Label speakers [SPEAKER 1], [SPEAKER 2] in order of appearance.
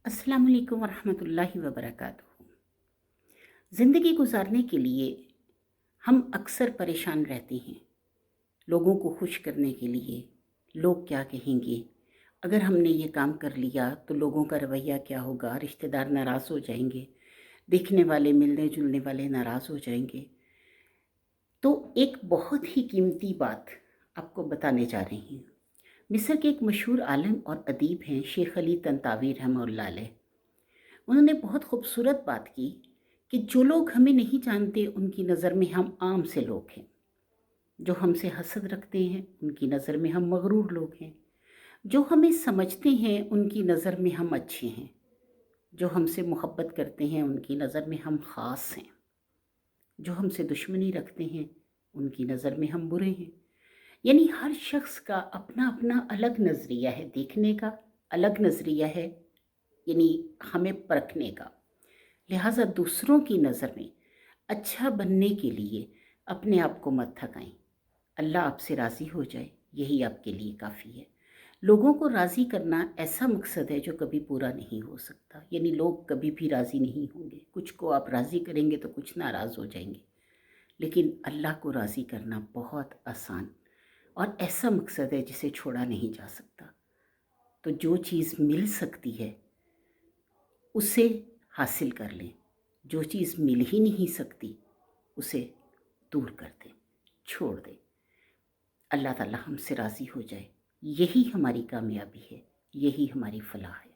[SPEAKER 1] अस्सलाम वालेकुम वरहमतुल्लाहि वबरकातुहू। ज़िंदगी गुजारने के लिए हम अक्सर परेशान रहते हैं। लोगों को खुश करने के लिए लोग क्या कहेंगे, अगर हमने ये काम कर लिया तो लोगों का रवैया क्या होगा, रिश्तेदार नाराज़ हो जाएंगे, देखने वाले मिलने जुलने वाले नाराज़ हो जाएंगे। तो एक बहुत ही कीमती बात आपको बताने जा रही हूँ। मिस्र के एक मशहूर आलिम और अदीब हैं शेख अली तंतावी रहमतुल्लाह अलैह। उन्होंने बहुत खूबसूरत बात की कि जो लोग हमें नहीं जानते उनकी नज़र में हम आम से लोग हैं, जो हमसे हसद रखते हैं उनकी नज़र में हम मगरूर लोग हैं, जो हमें समझते हैं उनकी नज़र में हम अच्छे हैं, जो हमसे मोहब्बत करते हैं उनकी नज़र में हम ख़ास हैं, जो हमसे दुश्मनी रखते हैं उनकी नज़र में हम बुरे हैं। यानी हर शख्स का अपना अपना अलग नज़रिया है देखने का, अलग नज़रिया है यानी हमें परखने का। लिहाजा दूसरों की नज़र में अच्छा बनने के लिए अपने आप को मत थकाएं। अल्लाह आपसे राज़ी हो जाए यही आपके लिए काफ़ी है। लोगों को राज़ी करना ऐसा मकसद है जो कभी पूरा नहीं हो सकता, यानी लोग कभी भी राज़ी नहीं होंगे। कुछ को आप राज़ी करेंगे तो कुछ नाराज़ हो जाएंगे, लेकिन अल्लाह को राज़ी करना बहुत आसान और ऐसा मकसद है जिसे छोड़ा नहीं जा सकता। तो जो चीज़ मिल सकती है उसे हासिल कर लें, जो चीज़ मिल ही नहीं सकती उसे दूर कर दें, छोड़ दें। अल्लाह ताला हमसे राज़ी हो जाए, यही हमारी कामयाबी है, यही हमारी फलाह है।